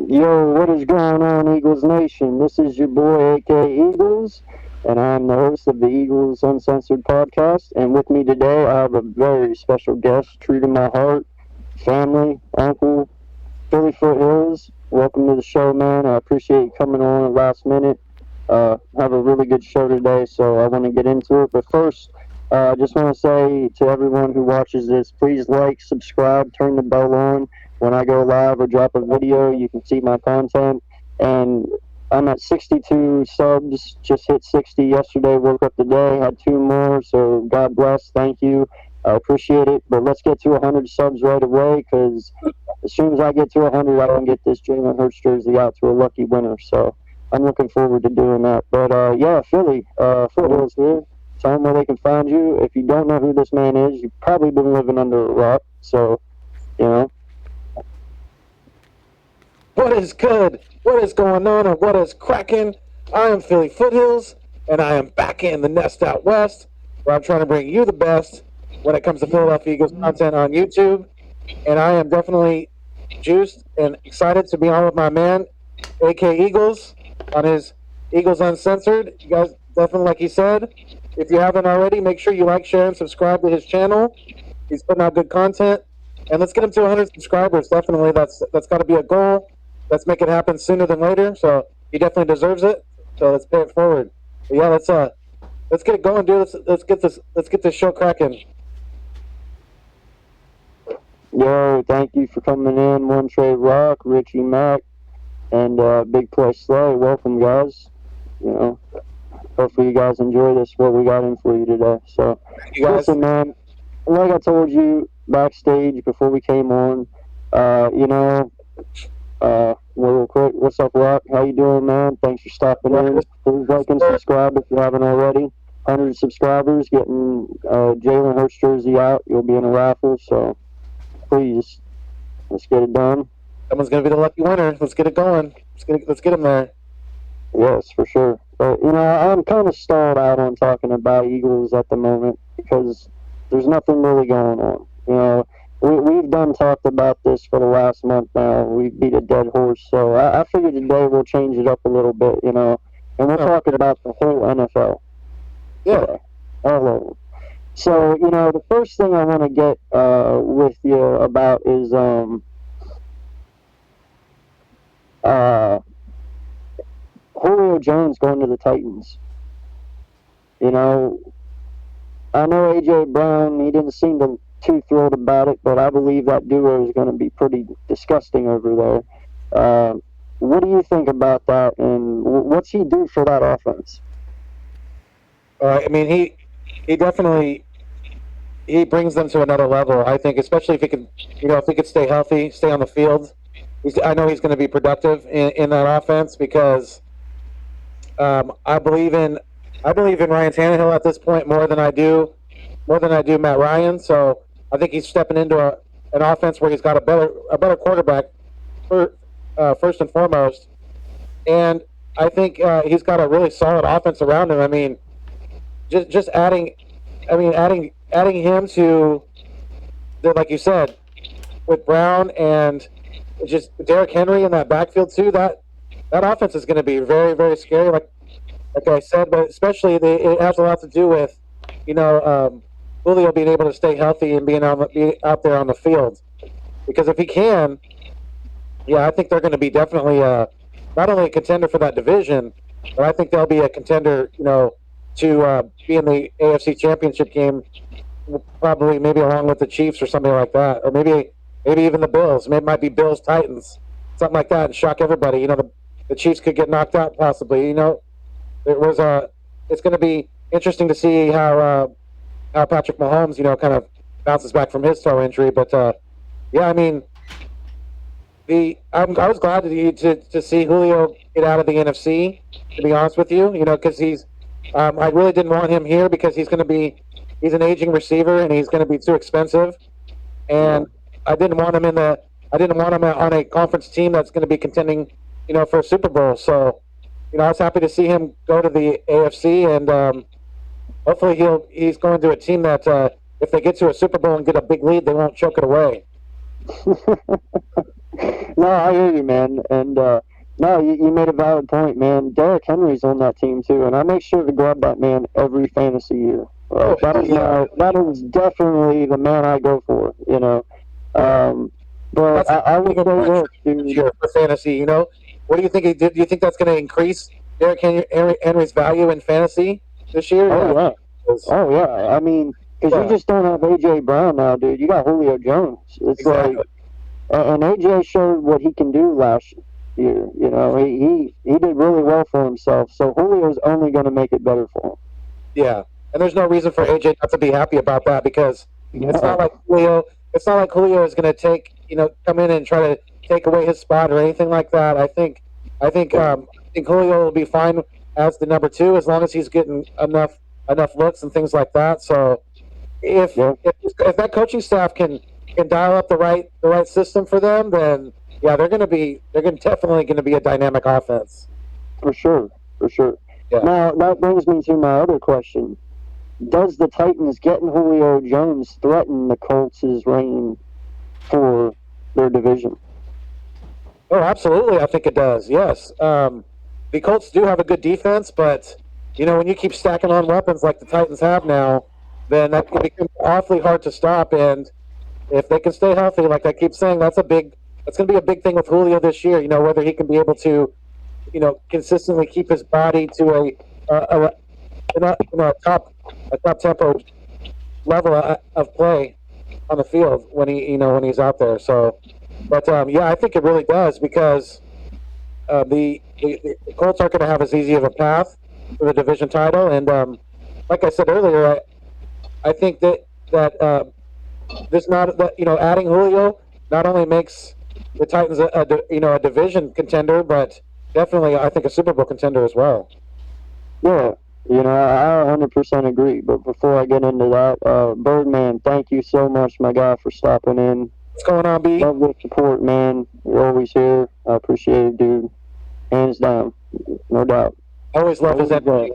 Yo, what is going on, Eagles Nation? This is your boy, AK Eagles, and I'm the host of the Eagles Uncensored podcast. And with me today, I have a very special guest, true to my heart, family, uncle, Philly Foothills. Welcome to the show, man. I appreciate you coming on at last minute. Have a really good show today, so I want to get into it. But first, I just want to say to everyone who watches this, please like, subscribe, turn the bell on. When I go live or drop a video, you can see my content. And I'm at 62 subs, just hit 60 yesterday, woke up today, had two more, so God bless, thank you. I appreciate it. But let's get to 100 subs right away, because as soon as I get to 100, I can get this Jalen Hurts jersey out to a lucky winner. So I'm looking forward to doing that. But yeah, Philly, Foothills here. Tell them where they can find you. If you don't know who this man is, you've probably been living under a rock. So, you know. What is good? What is going on? And what is cracking? I am Philly Foothills, and I am back in the nest out west, where I'm trying to bring you the best when it comes to Philadelphia Eagles content on YouTube. And I am definitely juiced and excited to be on with my man, AK Eagles, on his Eagles Uncensored. You guys, definitely, like he said, if you haven't already, make sure you like, share, and subscribe to his channel. He's putting out good content. And let's get him to 100 subscribers. Definitely, that's got to be a goal. Let's make it happen sooner than later. So he definitely deserves it. So let's pay it forward. But yeah, let's get it going, dude. Let's get this show cracking. Yo, thank you for coming in. One Trey Rock, Richie Mack, and Big Play Slay. Welcome, guys. You know, hopefully you guys enjoy this, what we got in for you today. So, You guys, listen, man, like I told you backstage before we came on, real quick, what's up, Rock? How you doing, man? Thanks for stopping in. Please like and subscribe if you haven't already. 100 subscribers, getting Jalen Hurts jersey out. You'll be in a raffle, so please, let's get it done. someone's gonna be the lucky winner. Let's get it going. Let's get him there. Yes, for sure. But, I'm kind of stalled out on talking about Eagles at the moment because there's nothing really going on. We've done talked about this for the last month now. We beat a dead horse. So I figured today we'll change it up a little bit, and we're talking about the whole NFL. Yeah. Today, all of them. So, the first thing I want to get with you about is Julio Jones going to the Titans. I know A.J. Brown, he didn't seem too thrilled about it, but I believe that duo is going to be pretty disgusting over there. What do you think about that, and what's he do for that offense? I mean, he definitely he brings them to another level. I think, especially if he could, if he could stay healthy, stay on the field. I know he's going to be productive in that offense because I believe in Ryan Tannehill at this point more than I do Matt Ryan. So I think he's stepping into an offense where he's got a better quarterback first and foremost, and I think he's got a really solid offense around him. I mean, just adding him to like you said, with Brown and just Derrick Henry in that backfield too. That offense is going to be very, very scary. Like I said, but especially it has a lot to do with Julio being able to stay healthy and being out there on the field. Because if he can, I think they're going to be definitely not only a contender for that division, but I think they'll be a contender, to be in the AFC Championship game, probably maybe along with the Chiefs or something like that, or maybe even the Bills. Maybe it might be Bills Titans, something like that, and shock everybody. The Chiefs could get knocked out possibly. It's going to be interesting to see how Patrick Mahomes, kind of bounces back from his toe injury. But I mean, I was glad to see Julio get out of the NFC. To be honest with you, because I really didn't want him here because he's an aging receiver and he's going to be too expensive, and I didn't want him on a conference team that's going to be contending, for a Super Bowl. So, I was happy to see him go to the AFC, and hopefully he's going to a team that if they get to a Super Bowl and get a big lead, they won't choke it away. No, I hear you, man. And no, you made a valid point, man. Derrick Henry's on that team too, and I make sure to grab that man every fantasy year. Oh, That is yeah. that is definitely the man I go for. But That's I would even say much this, this dude. year for fantasy. What do you think? Do you think that's going to increase Henry's value in fantasy this year? Oh Yeah. yeah, 'Cause- oh yeah. I mean, because you yeah. just don't have AJ Brown now, dude. You got Julio Jones. It's like, Exactly. and AJ showed what he can do last year. He did really well for himself. So Julio's only going to make it better for Yeah. And there's no reason for AJ not to be happy about that because him. it's not like Julio. It's not like Julio is going to come in and try to take away his spot or anything like that. I think Julio will be fine as the number two as long as he's getting enough looks and things like that. So if Yeah, if that coaching staff can dial up the right system for them, then yeah, they're definitely going to be a dynamic offense. for sure, for sure. Yeah. Now that brings me to my other question: does the Titans getting Julio Jones threaten the Colts' reign for their division? Oh, absolutely. I think it does. Yes. The Colts do have a good defense, but when you keep stacking on weapons like the Titans have now, then that can become awfully hard to stop. And if they can stay healthy, like I keep saying, that's going to be a big thing with Julio this year. Whether he can be able to, consistently keep his body to a top tempo level of play on the field when he's out there. So, but yeah, I think it really does because the Colts aren't going to have as easy of a path for the division title, and like I said earlier, I think that this not that adding Julio not only makes the Titans a division contender, but definitely I think a Super Bowl contender as well. Yeah, I 100% agree. But before I get into that, Birdman, thank you so much, my guy, for stopping in. What's going on, B? Love the support, man. You're always here. I appreciate it, dude. Hands down, no doubt. I always love his energy.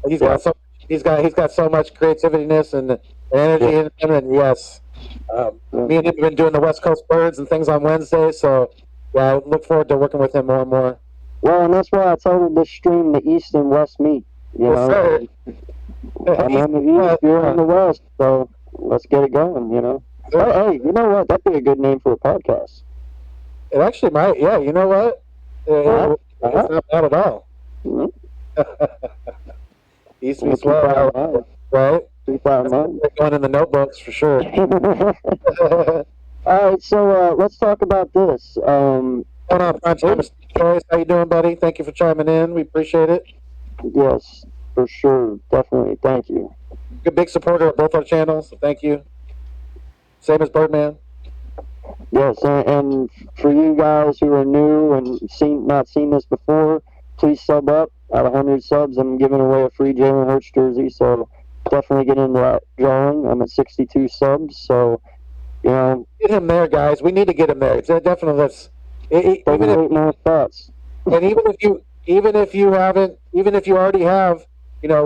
He's got so he's got so much creativeness and energy in him, and yes, me and him have been doing the West Coast Birds and things on Wednesdays, so yeah, I look forward to working with him more and more. Well, and that's why I titled this stream "The East and West Meet." Yes, sir. I'm on the East, you're on the West, so let's get it going. Hey, you know what? That'd be a good name for a podcast. It actually might. Yeah, you know what? It's not bad at all. East We'll Meets keep that in West, mind. right? Keep that in mind. They're going in the notebooks for sure. All right, so let's talk about this. Hold on, Primetime Stories. How you doing, buddy? Thank you for chiming in. We appreciate it. Yes, for sure, definitely. Thank you. Good big supporter of both our channels. So thank you. Same as Birdman. Yes, and for you guys who are new and not seen this before, please sub up. At 100 subs, I'm giving away a free Jalen Hurts jersey, so definitely get into that drawing. I'm at 62 subs, so get him there, guys. We need to get him there. It's definitely this. Even if more thoughts. And even if you already have,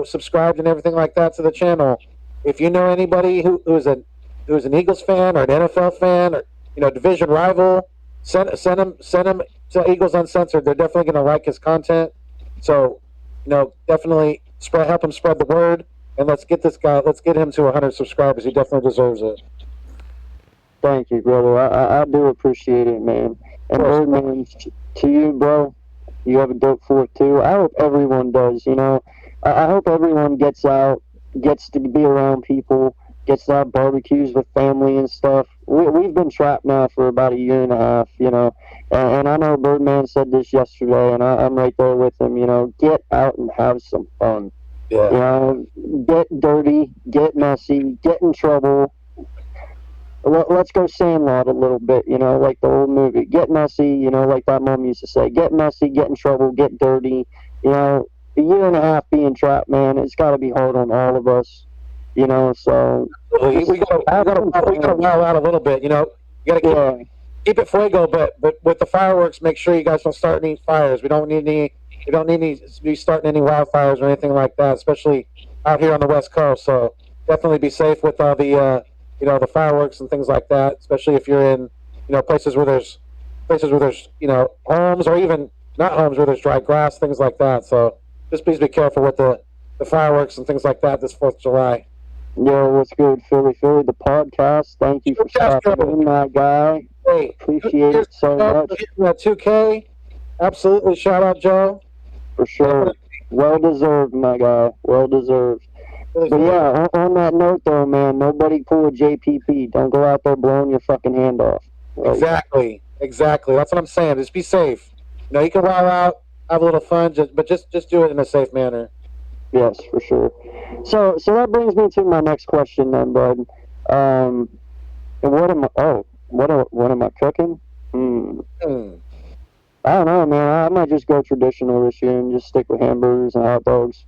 subscribed and everything like that to the channel, if you know anybody who's an Eagles fan or an NFL fan or division rival, send them to Eagles Uncensored. They're definitely going to like his content. So, definitely help him spread the word, and let's get him to 100 subscribers. He definitely deserves it. Thank you, brother. I do appreciate it, man. And Birdman, to you, bro, you have a dope fourth too. I hope everyone does. I hope everyone gets out, gets to be around people, gets to have barbecues with family and stuff. We've been trapped now for about a year and a half, and I know Birdman said this yesterday, and I'm right there with him. Get out and have some fun. Yeah. Get dirty, get messy, get in trouble. Let's go Sandlot a little bit, like the old movie. Get messy, like that mom used to say. Get messy, get in trouble, get dirty. A year and a half being trapped, man, it's got to be hard on all of us, so. We got to wow out a little bit, You got to keep it fuego, but with the fireworks, make sure you guys don't start any fires. We don't need to be starting any wildfires or anything like that, especially out here on the West Coast. So definitely be safe with all the the fireworks and things like that, especially if you're in places where there's homes, or even not homes where there's dry grass, things like that. So just please be careful with the fireworks and things like that this 4th of July. Yo, what's good, Philly? Philly, the podcast. Thank you for stopping in, my guy. Hey, appreciate it so much. 2K. Absolutely. Shout out, Joe. For sure. Well deserved, my guy. Well deserved. But yeah, on that note, though, man, nobody pull a JPP. Don't go out there blowing your fucking hand off. Right? Exactly. That's what I'm saying. Just be safe. You can wild out, have a little fun, but just do it in a safe manner. Yes, for sure. So that brings me to my next question, then, bud. And what am I cooking? I don't know, man. I might just go traditional this year and just stick with hamburgers and hot dogs.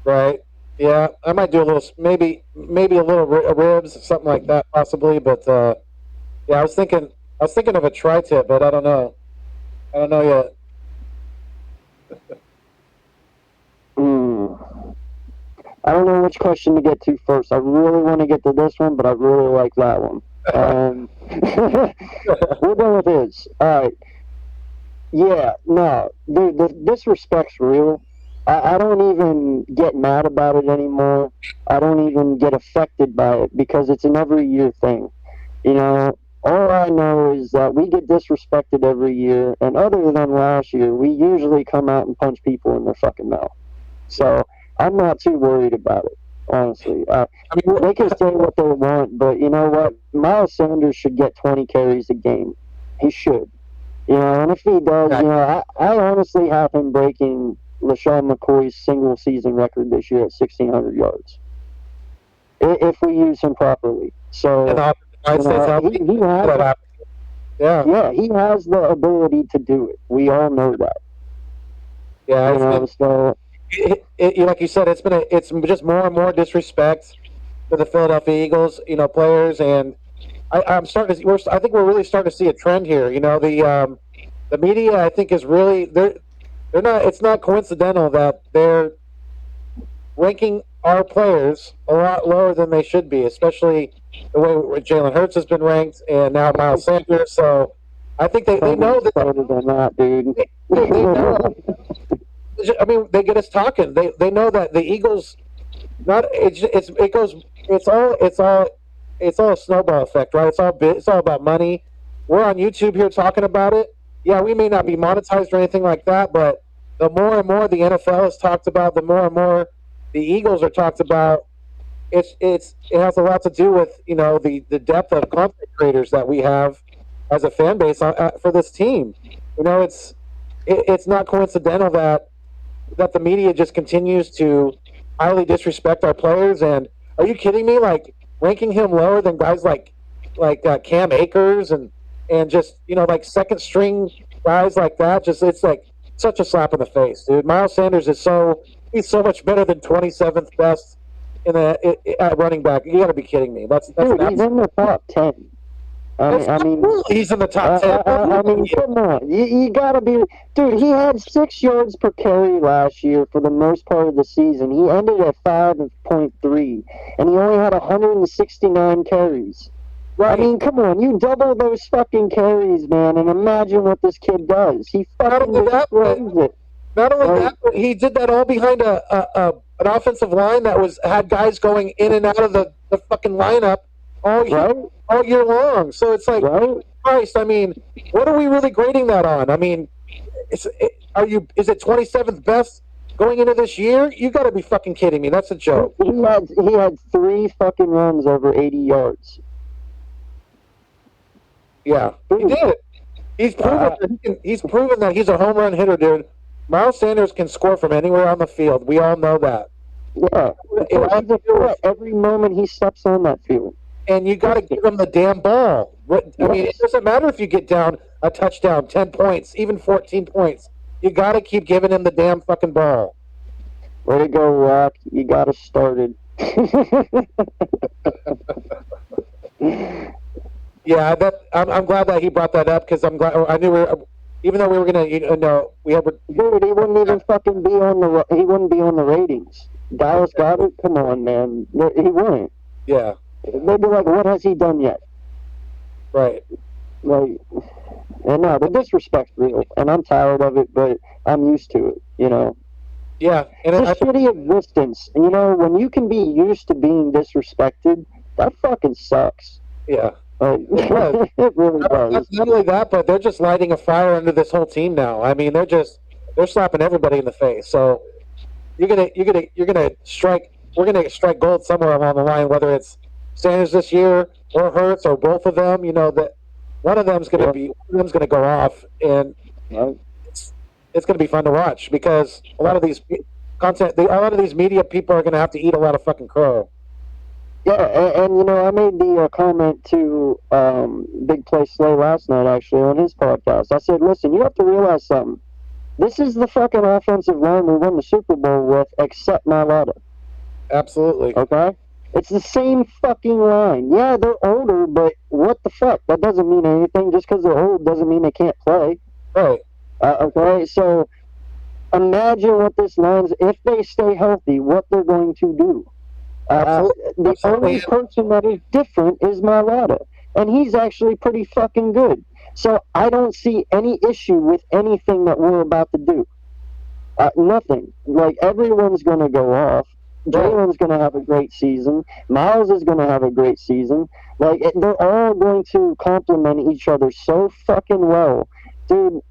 Right. Yeah, I might do a little, maybe a little ribs, something like that, possibly. But yeah, I was thinking of a tri-tip, but I don't know yet. I don't know which question to get to first. I really want to get to this one, but I really like that one. We'll go with this. All right. Yeah, no, the disrespect's real. I don't even get mad about it anymore. I don't even get affected by it because it's an every year thing. All I know is that we get disrespected every year, and other than last year, we usually come out and punch people in their fucking mouth. So I'm not too worried about it, honestly. They can say what they want, but you know what? Miles Sanders should get 20 carries a game. He should. And if he does, I honestly have him breaking LaShawn McCoy's single season record this year at 1,600 yards. If we use him properly. So, he has the ability to do it. We all know that. Yeah, so like you said, it's just more and more disrespect for the Philadelphia Eagles, players, and I think we're really starting to see a trend here. The media, I think, is really they're not. It's not coincidental that they're ranking our players a lot lower than they should be, especially the way Jalen Hurts has been ranked, and now Miles Sanders. So I think they know that. Better than that, dude. They know. I mean, they get us talking. They know that the Eagles. It's all a snowball effect, right? It's all about money. We're on YouTube here talking about it. Yeah, we may not be monetized or anything like that, but the more and more the NFL is talked about, the more and more the Eagles are talked about. It has a lot to do with the depth of content creators that we have as a fan base for this team. It's not coincidental that the media just continues to highly disrespect our players. And are you kidding me? Like ranking him lower than guys like Cam Akers and just like second string guys like that. Just it's like such a slap in the face, dude. Miles Sanders he's so much better than 27th best at running back. You got to be kidding me. That's dude, he's in the top 10. I mean, he's in the top 10. I mean, come on. You got to be... Dude, he had 6 yards per carry last year for the most part of the season. He ended at 5.3, and he only had 169 carries. Right. I mean, come on. You double those fucking carries, man, and imagine what this kid does. He fucking destroys it. Not only that, but he did that all behind an offensive line that had guys going in and out of the fucking lineup all year long. So it's like, Christ, I mean, what are we really grading that on? I mean, is it 27th best going into this year? You got to be fucking kidding me. That's a joke. He had 3 fucking runs over 80 yards. Yeah, he did. He's proven that he's a home run hitter, dude. Miles Sanders can score from anywhere on the field. We all know that. Yeah, he's a threat every moment he steps on that field. And you got to give him the damn ball. I mean, it doesn't matter if you get down a touchdown, 10 points, even 14 points. You got to keep giving him the damn fucking ball. Way to go, Rock. You got us started. Yeah, I'm glad that he brought that up because I'm glad. I knew even though we were gonna, dude, he wouldn't even fucking be on the ratings. Dallas Goedert, come on, man, he wouldn't. Yeah, they'd be like, what has he done yet? Right. Like, and no, the disrespect's real, and I'm tired of it, but I'm used to it. Yeah, and It's a I think shitty existence. When you can be used to being disrespected, that fucking sucks. yeah, Like, it does. it really does. Not only that, but they're just lighting a fire under this whole team now. I mean, they're slapping everybody in the face. So you're gonna strike. We're gonna strike gold somewhere along the line, whether it's Sanders this year or Hurts or both of them. That Yeah, one of them's gonna go off, and right. it's it's gonna be fun to watch because a lot of these media people are gonna have to eat a lot of fucking crow. Yeah, and I made the comment to Big Play Slay last night actually on his podcast. I said, listen, you have to realize something. This is the fucking offensive line we won the Super Bowl with, except Mailata. Absolutely. Okay? It's the same fucking line. Yeah, they're older, but what the fuck? That doesn't mean anything. Just because they're old doesn't mean they can't play. Right. Okay? So imagine what this line's, if they stay healthy, what they're going to do. The only person that is different is Mailata. And he's actually pretty fucking good. So I don't see any issue with anything that we're about to do. Nothing. Like, everyone's going to go off. Jalen's going to have a great season. Miles is going to have a great season. Like, they're all going to complement each other so fucking well. Dude,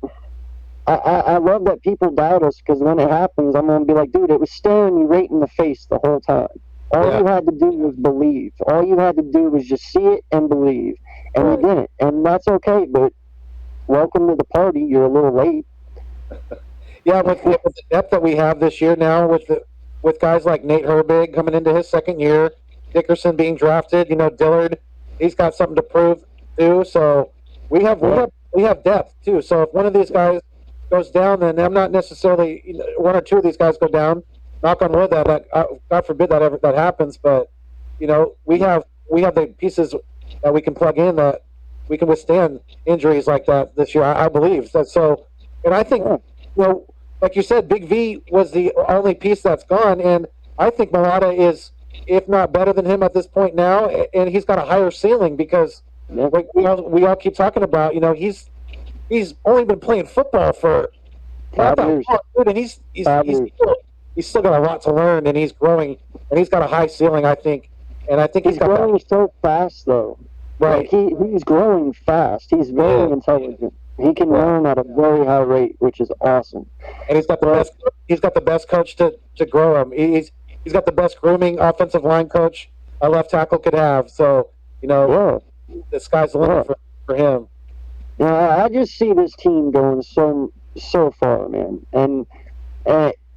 I love that people doubt us because when it happens, I'm going to be like, dude, it was staring you right in the face the whole time. All you had to do was believe. All you had to do was just see it and believe. And you didn't. And that's okay, but welcome to the party. You're a little late. Yeah, with the depth that we have this year now, with guys like Nate Herbig coming into his second year, Dickerson being drafted, Dillard, he's got something to prove too. So we have depth too. So if one of these guys goes down, then I'm not necessarily one or two of these guys go down. Knock on wood that God forbid that happens. But we have the pieces that we can plug in that we can withstand injuries like that this year. I believe that. So, and I think like you said, Big V was the only piece that's gone, and I think Mailata is, if not better than him at this point now, and he's got a higher ceiling because like we all keep talking about, he's only been playing football for 5 years. And he's still got a lot to learn, and he's growing, and he's got a high ceiling, I think, and I think he's growing so fast though. Right. Like he's growing fast. He's very intelligent. He can learn at a very high rate, which is awesome. And he's got the best coach to grow him. He's got the best grooming offensive line coach a left tackle could have. So the sky's the limit for him. Yeah, I just see this team going so far, man. And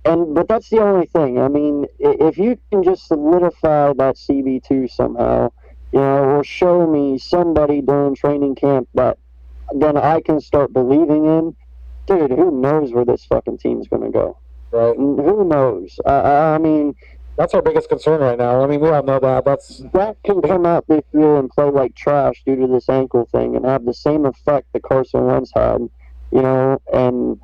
but that's the only thing. I mean, if you can just solidify that CB2 somehow, or show me somebody during training camp that then I can start believing in, dude, who knows where this fucking team's going to go? Right. Who knows? I mean, that's our biggest concern right now. I mean, we all know that. That can come out this year and play like trash due to this ankle thing and have the same effect that Carson Wentz had, and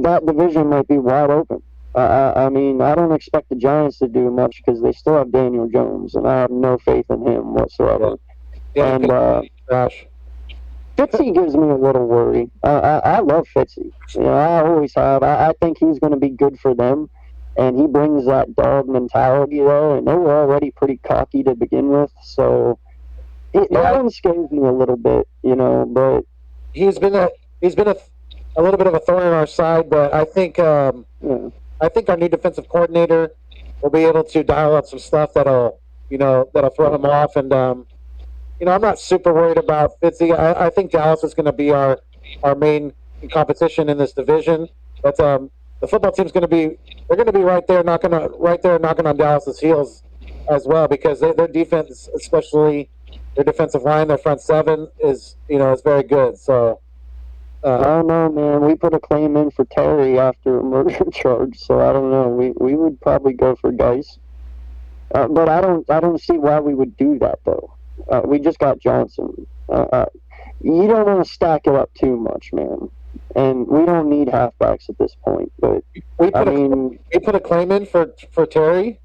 that division might be wide open. I mean, I don't expect the Giants to do much because they still have Daniel Jones, and I have no faith in him whatsoever. Yeah. And trash. Fitzy gives me a little worry. I love Fitzy. I always have. I think he's going to be good for them, and he brings that dog mentality there. And they were already pretty cocky to begin with, so that one scares me a little bit, But he's been a little bit of a thorn in our side, but I think our new defensive coordinator will be able to dial up some stuff that'll throw him off. And I'm not super worried about Fitzy. I think Dallas is going to be our main competition in this division. But the football team's going to be right there knocking on Dallas's heels as well, because their defense, especially their defensive line, their front seven is very good. So I don't know, man. We put a claim in for Terry after a murder charge, so I don't know. We would probably go for Geis, but I don't see why we would do that though. We just got Johnson. You don't want to stack it up too much, man. And we don't need halfbacks at this point. But we put a claim in for Terry.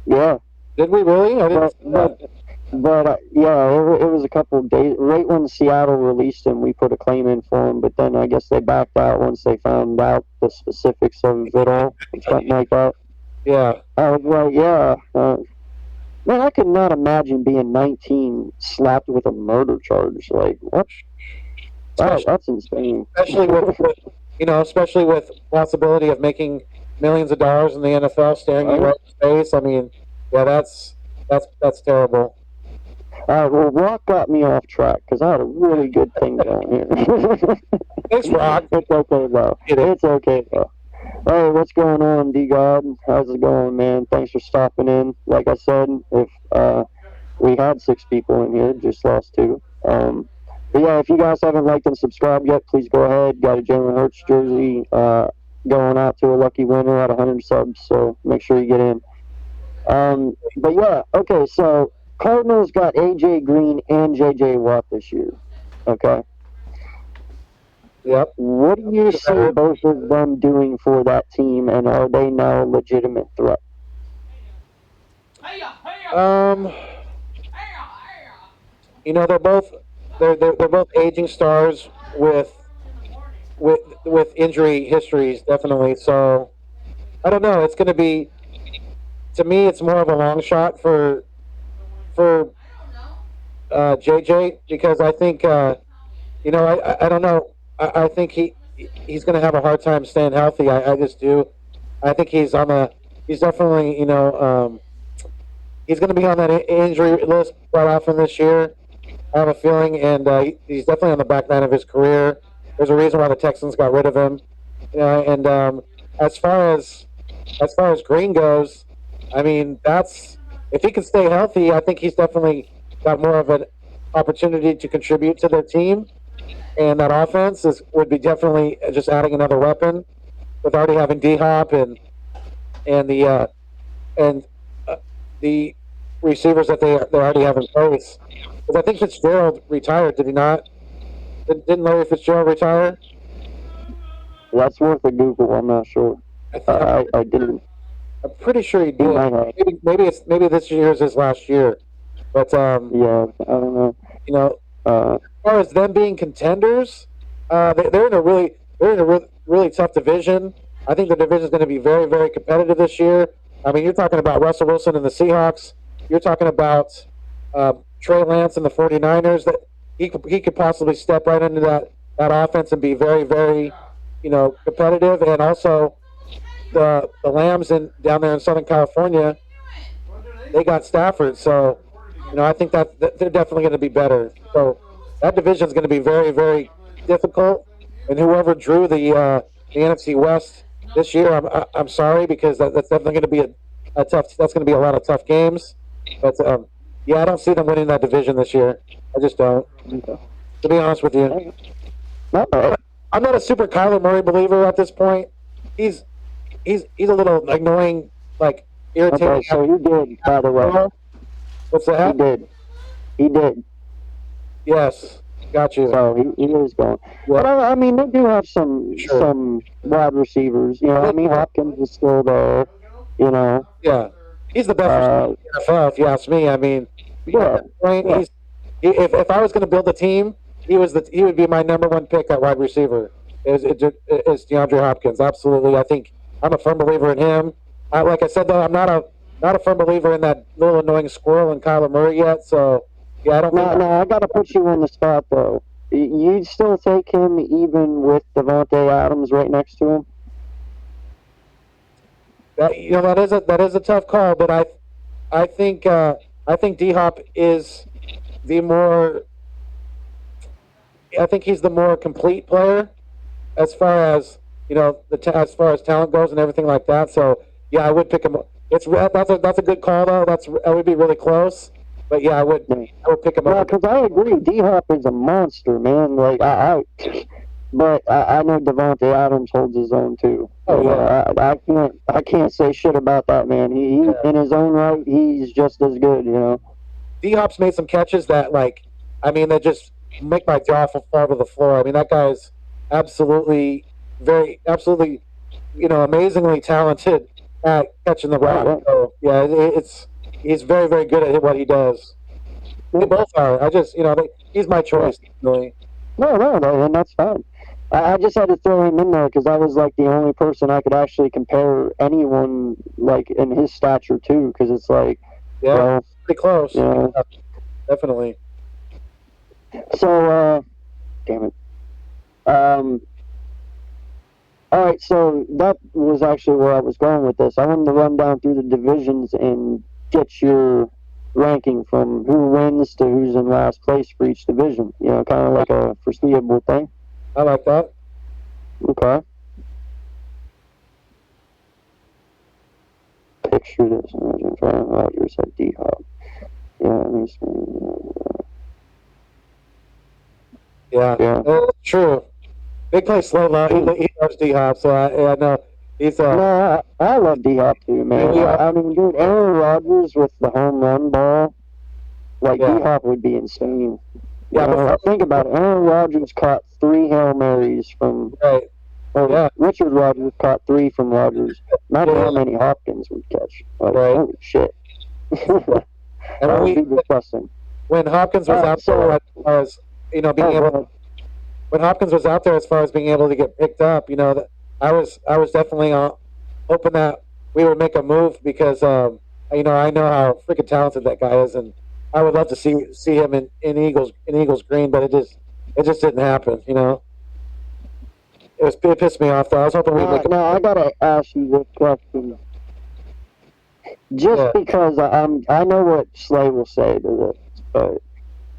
Yeah. Did we really? I didn't. But yeah, it was a couple of days right when Seattle released him. We put a claim in for him, but then I guess they backed out once they found out the specifics of it all, something like that. Yeah. I was like, yeah, man, I could not imagine being 19 slapped with a murder charge. Like, what? Especially, That's insane. especially especially with possibility of making millions of dollars in the NFL, staring you Right? right in the face. I mean, yeah, that's terrible. All right, well, Rock got me off track because I had a really good thing going here. Thanks, Rock. It's okay, though. Get it. It's okay, though. Hey, what's going on, D God? How's it going, man? Thanks for stopping in. Like I said, if we had 6 people in here, just lost 2. But yeah, if you guys haven't liked and subscribed yet, please go ahead. Got a Jalen Hurts jersey going out to a lucky winner at 100 subs, so make sure you get in. But yeah, okay, so Cardinals got AJ Green and JJ Watt this year. Okay. Yep. What do you see both of them doing for that team, and are they now a legitimate threat? They're both aging stars with injury histories, definitely. So I don't know. It's going to be, to me, it's more of a long shot for JJ, because I think I don't know. I think he's going to have a hard time staying healthy. I just do. I think he's definitely, he's going to be on that injury list quite often this year. I have a feeling, and he's definitely on the back nine of his career. There's a reason why the Texans got rid of him. And as far as Green goes, I mean, if he can stay healthy, I think he's definitely got more of an opportunity to contribute to their team. And that offense would be definitely just adding another weapon, with already having D Hop and the and the receivers that they already have in place. Because I think Fitzgerald retired, did he not? Didn't Larry Fitzgerald retire? That's worth a Google. I'm not sure. I didn't. I'm pretty sure he He did. might have. Maybe this year is his last year. But Yeah, I don't know. as far as them being contenders, they're in a really tough division. I think the division is going to be very, very competitive this year. I mean, you're talking about Russell Wilson and the Seahawks. You're talking about Trey Lance and the 49ers. That he could possibly step right into that offense and be very, very, competitive. And also the Lambs down there in Southern California, they got Stafford. So, I think that they're definitely going to be better. So that division is going to be very, very difficult. And whoever drew the NFC West this year, I'm sorry, because that's definitely going to be a tough. That's going to be a lot of tough games. But yeah, I don't see them winning that division this year. I just don't. To be honest with you, I'm not a super Kyler Murray believer at this point. He's a little annoying, like irritating. Okay, so he did, by the way. What's that? He did. Yes, got you. So he is going. Yeah. But I mean, they do have some wide receivers. I mean, Hopkins is still there. Yeah, he's the best receiver in the NFL, if you ask me. I mean, yeah. If I was going to build a team, he would be my number one pick at wide receiver. Is DeAndre Hopkins? Absolutely. I think I'm a firm believer in him. Like I said, though, I'm not a firm believer in that little annoying squirrel in Kyler Murray yet. So yeah, I don't. No, I got to put you on the spot though. You'd still take him even with Devontae Adams right next to him? That is a tough call, but I think D Hop is the more. I think he's the more complete player as far as as far as talent goes and everything like that. So yeah, I would pick him. That's a good call though. That would be really close. But yeah, I would pick him up. Yeah, because I agree. D Hop is a monster, man. Like but I know Devontae Adams holds his own too. Oh yeah. I can't say shit about that man. He in his own right, he's just as good. D Hop's made some catches that that just make my jaw fall to the floor. I mean, that guy's absolutely amazingly talented at catching the rock. Right. So yeah, he's very, very good at what he does. They both are. I just, he's my choice. Really. No, and that's fine. I just had to throw him in there because I was like the only person I could actually compare anyone like in his stature to. Because it's like, Yeah, well, pretty close. Yeah. Definitely. So, damn it. All right, so that was actually where I was going with this. I wanted to run down through the divisions and get your ranking from who wins to who's in last place for each division. Kind of like a foreseeable thing. I like that. Okay. Picture this. Imagine trying Rodgers at D-Hop. Yeah, Yeah. True. Big play slow low. He loves D-Hop, so I know he's No, I love D-Hop too, man. I mean, dude, Aaron Rodgers with the home run ball, like D-Hop would be insane. Think about it. Aaron Rodgers caught 3 Hail Marys from. Right. Richard Rodgers caught 3 from Rodgers. Imagine how many Hopkins would catch. Like, holy shit. That would be disgusting. When Hopkins was out there, as far as being able. When Hopkins was out there, as far as being able to get picked up, I was definitely hoping that we would make a move because I know how freaking talented that guy is, and I would love to see him in Eagles green, but it just didn't happen. It pissed me off though. I was hoping we'd make. Now I gotta ask you this question, just because I know what Slay will say to this, but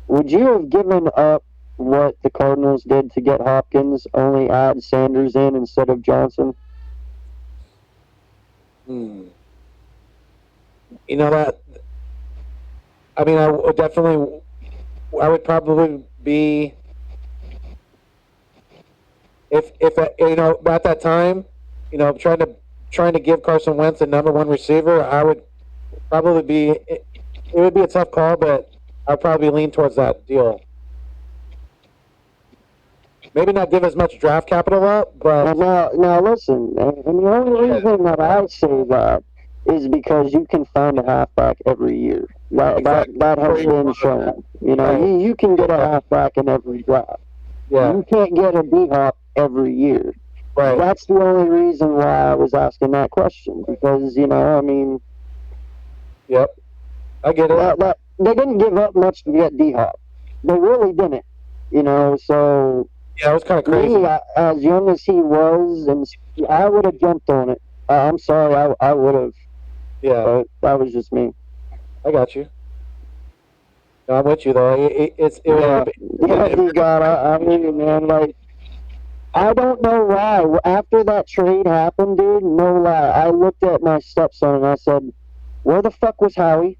would you have given up what the Cardinals did to get Hopkins, only add Sanders in instead of Johnson? That. I mean, I would probably be if at that time, trying to give Carson Wentz a number 1 receiver. I would probably be. It would be a tough call, but I'd probably lean towards that deal. Maybe not give as much draft capital up, but now listen. And the only reason that I say that is because you can find a halfback every year. That has been shown. You can get a halfback in every draft. Yeah. You can't get a D-Hop every year. Right. That's the only reason why I was asking that question because I mean. Yep. I get it. They didn't give up much to get D-Hop. They really didn't. So. Yeah, it was kind of crazy. Me, as young as he was, and I would have jumped on it. I'm sorry, I would have. Yeah. But that was just me. I got you. No, I'm with you though. God, I mean, man, like, I don't know why. After that trade happened, dude, no lie, I looked at my stepson and I said, "Where the fuck was Howie?"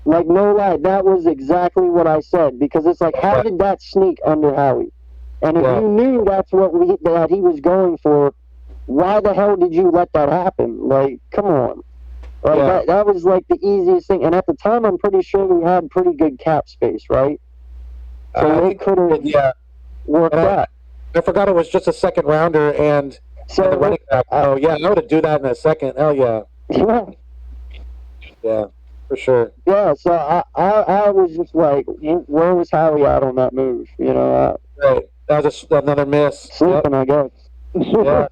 Like, no lie, that was exactly what I said because it's like, how did that sneak under Howie? And if you knew that's what that he was going for, why the hell did you let that happen? Like, come on. Like, that was like the easiest thing. And at the time, I'm pretty sure we had pretty good cap space, right? So they could have worked that. I forgot it was just a second rounder and the running back. Oh, yeah, I would do that in a second. Hell yeah. Yeah, for sure. Yeah, so I was just like, where was Howie at on that move? Right. That was another miss. Sleeping, I guess. Yeah.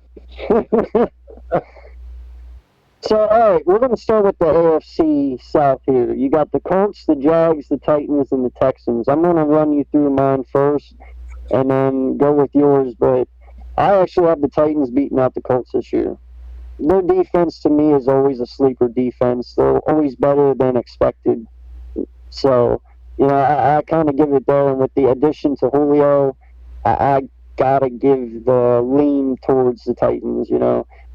So, all right, we're going to start with the AFC South here. You got the Colts, the Jags, the Titans, and the Texans. I'm going to run you through mine first and then go with yours, but I actually have the Titans beating out the Colts this year. Their defense, to me, is always a sleeper defense. They're always better than expected. So, I kind of give it there. And with the addition to Julio, I got to give the lean towards the Titans,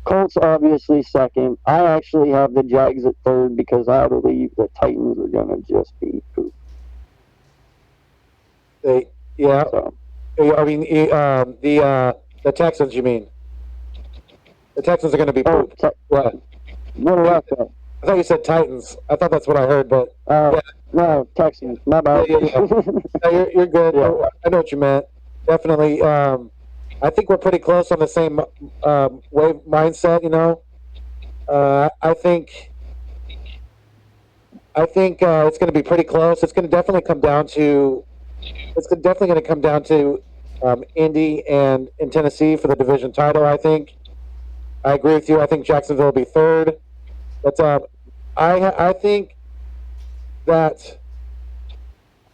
Colts obviously second. I actually have the Jags at third because I believe the Titans are going to just be poop. Yeah. So. I mean, the Texans, you mean? The Texans are going to be poop. What about that? I thought you said Titans. I thought that's what I heard, but no, Texans. My bad. No, you're good. Yeah. I know what you meant. Definitely. I think we're pretty close on the same mindset. I think I think it's going to be pretty close. It's going to definitely come down to. Definitely going to come down to Indy and Tennessee for the division title. I think. I agree with you. I think Jacksonville will be third. But I think that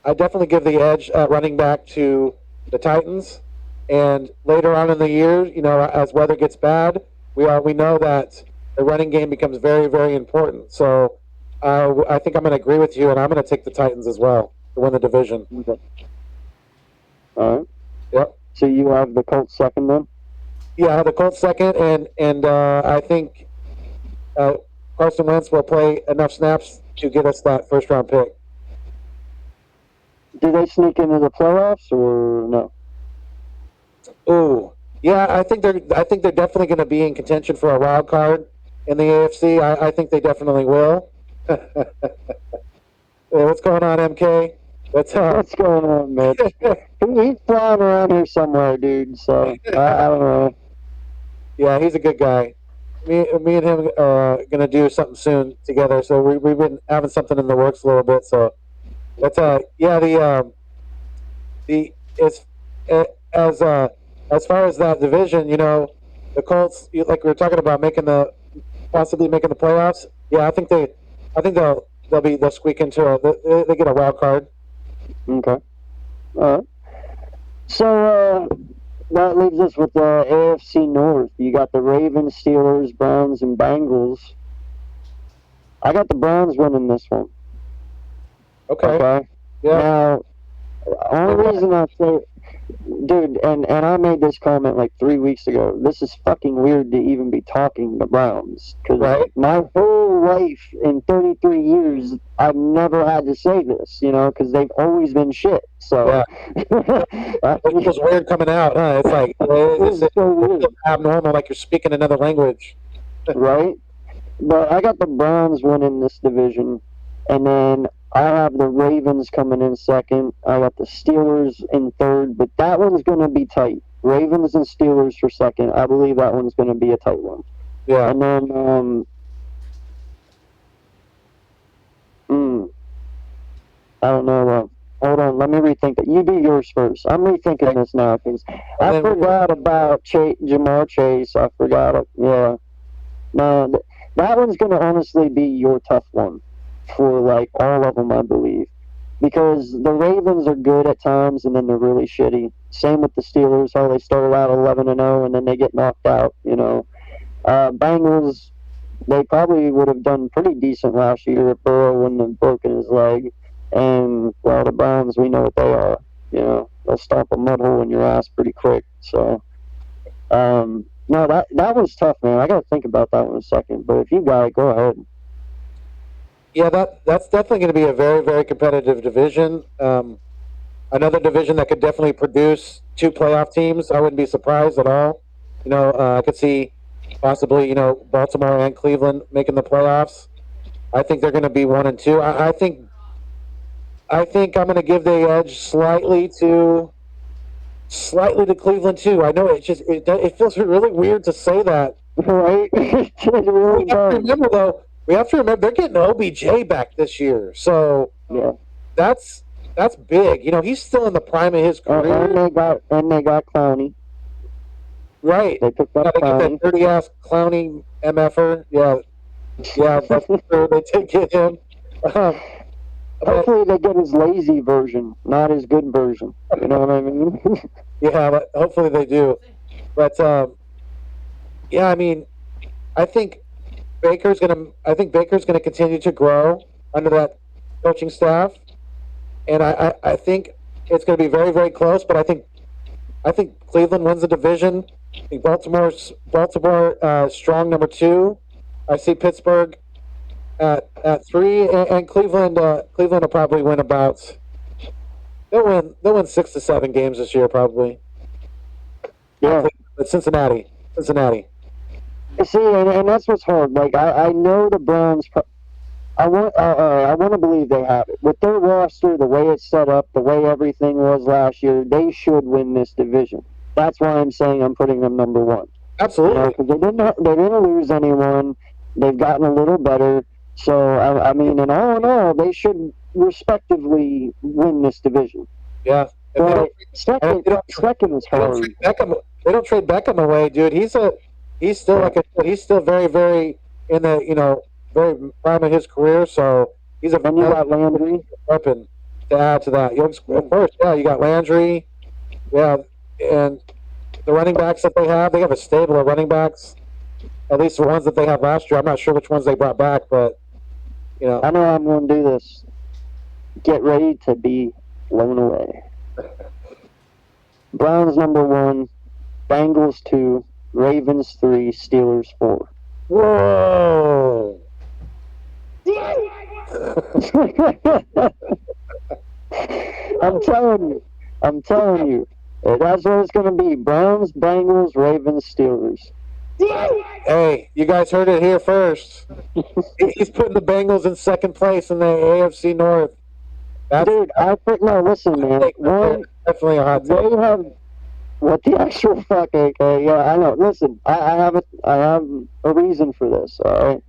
I definitely give the edge at running back to the Titans. And later on in the year, as weather gets bad, we know that the running game becomes very, very important. So I think I'm going to agree with you, and I'm going to take the Titans as well to win the division. Okay. All right. Yep. So you have the Colts second then? Yeah, I have the Colts second, and I think Carson Wentz will play enough snaps to get us that first round pick. Do they sneak into the playoffs or no? Ooh, yeah, I think they're definitely going to be in contention for a wild card in the AFC. I think they definitely will. Hey, what's going on, MK? What's going on, Mitch? He's flying around here somewhere, dude. So I don't know. Yeah, he's a good guy. Me and him are gonna do something soon together. So we've been having something in the works a little bit. So that's yeah, the as far as that division, the Colts, like we were talking about, possibly making the playoffs. Yeah, I think they'll squeak into they get a wild card. Okay. All right. So that leaves us with the AFC North. You got the Ravens, Steelers, Browns, and Bengals. I got the Browns winning this one. Okay. Yeah. Now, the only reason I say, dude, and I made this comment like 3 weeks ago. This is fucking weird to even be talking the Browns because my whole life in 33 years, I've never had to say this, because they've always been shit. So it was weird coming out, huh? It's like it's so weird, abnormal, like you're speaking another language, right? But I got the Browns winning this division, and then I have the Ravens coming in second. I got the Steelers in third, but that one's going to be tight. Ravens and Steelers for second. I believe that one's going to be a tight one. Yeah. And then, I don't know. Hold on, let me rethink it. You do yours first. I'm rethinking this now because I forgot about Jamar Chase. I forgot. Yeah. No, that one's going to honestly be your tough one for like all of them, I believe, because the Ravens are good at times and then they're really shitty. Same with the Steelers, how they started out 11-0 and then they get knocked out. Bengals, they probably would have done pretty decent last year if Burrow wouldn't have broken his leg. And well, the Browns, we know what they are. They'll stomp a mud hole in your ass pretty quick. So, no, that was tough, man. I got to think about that one a second. But if you got it, go ahead. Yeah, that's definitely going to be a very, very competitive division. Another division that could definitely produce 2 playoff teams. I wouldn't be surprised at all. I could see possibly, Baltimore and Cleveland making the playoffs. I think they're going to be 1 and 2. I think I'm going to give the edge slightly to Cleveland too. I know it feels really weird to say that, right? We have to remember they're getting OBJ back this year, so yeah, that's big. He's still in the prime of his career. And they got Clowney. Right. They picked up Clowney. Get that dirty ass Clowney MFer. Yeah, that's true. They did get him. Hopefully they get his lazy version, not his good version. You know what I mean? Yeah, hopefully they do. But yeah, I mean, I think Baker's gonna continue to grow under that coaching staff, and I think it's gonna be very, very close. But I think Cleveland wins the division. I think Baltimore strong number 2. I see Pittsburgh at 3, and Cleveland will probably win about. They'll win 6 to 7 games this year probably. Yeah, but Cincinnati. See, and that's what's hard. Like I know the Browns. I want to believe they have it with their roster, the way it's set up, the way everything was last year. They should win this division. That's why I'm saying I'm putting them number 1. Absolutely, because they didn't lose anyone. They've gotten a little better. So I mean, and all in all, they should respectively win this division. Yeah. If they don't, But and if second is they don't hard. trade Beckham, they don't trade Beckham away, dude. He's still Yeah. like I said, he's still very, very in the very prime of his career. So he's Then you another got Landry. weapon to add to that. Of course, yeah, you got Landry, yeah, and the running backs that they have a stable of running backs. At least the ones that they had last year. I'm not sure which ones they brought back, but I know I'm going to do this. Get ready to be blown away. Browns number 1, Bengals 2, Ravens 3, Steelers 4. whoa. I'm telling you, that's what it's going to be. Browns, Bengals, Ravens, Steelers. Hey, you guys heard it here first. He's putting the Bengals in second place in the AFC North. Dude, no, listen, man. One, definitely a hot take. they have what the actual fuck, AK? Yeah, I know. Listen, I have a reason for this. All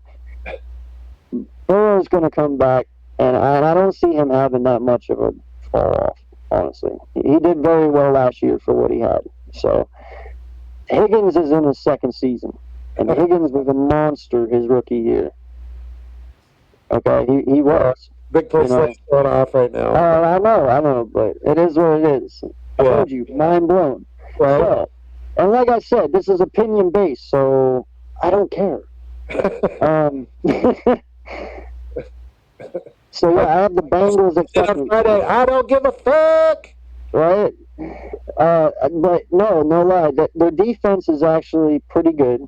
right, Burrow's going to come back, and I don't see him having that much of a fall off. Honestly, he did very well last year for what he had. So Higgins is in his second season, and Higgins was a monster his rookie year. Okay, he was. Big play going off right now. I know, but it is what it is. I told you, mind blown. Right. So, and like I said, this is opinion based, so I don't care. So yeah, I have the Bengals at second. Friday, I don't give a fuck. Right. But no lie, their defense is actually pretty good.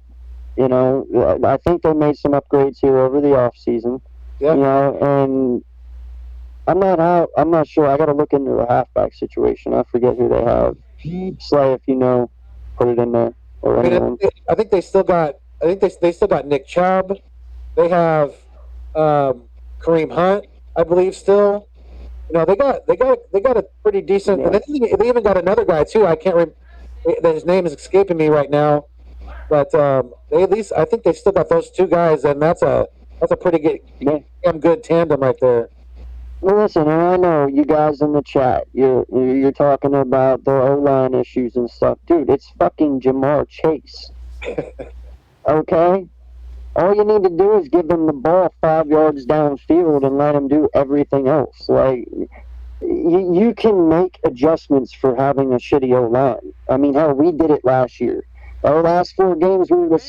You know, I think they made some upgrades here over the off season. Yeah. You know, and I'm not sure. I got to look into the halfback situation. I forget who they have. Slay, if you know, put it in there. Or anyone. I think they still got. I think they still got Nick Chubb. They have Kareem Hunt, I believe, still. You know, they got a pretty decent. Yeah. And they even got another guy too. I can't remember. His name is escaping me right now. But they at least I think they've still got those two guys, and that's a pretty good, damn good tandem right there. Well, listen, and I know you guys in the chat, you're talking about the O-line issues and stuff. Dude, it's fucking Jamar Chase. Okay? All you need to do is give him the ball 5 yards downfield and let him do everything else. Like, you can make adjustments for having a shitty O-line. I mean, hell, we did it last year. Our last 4 games, we were the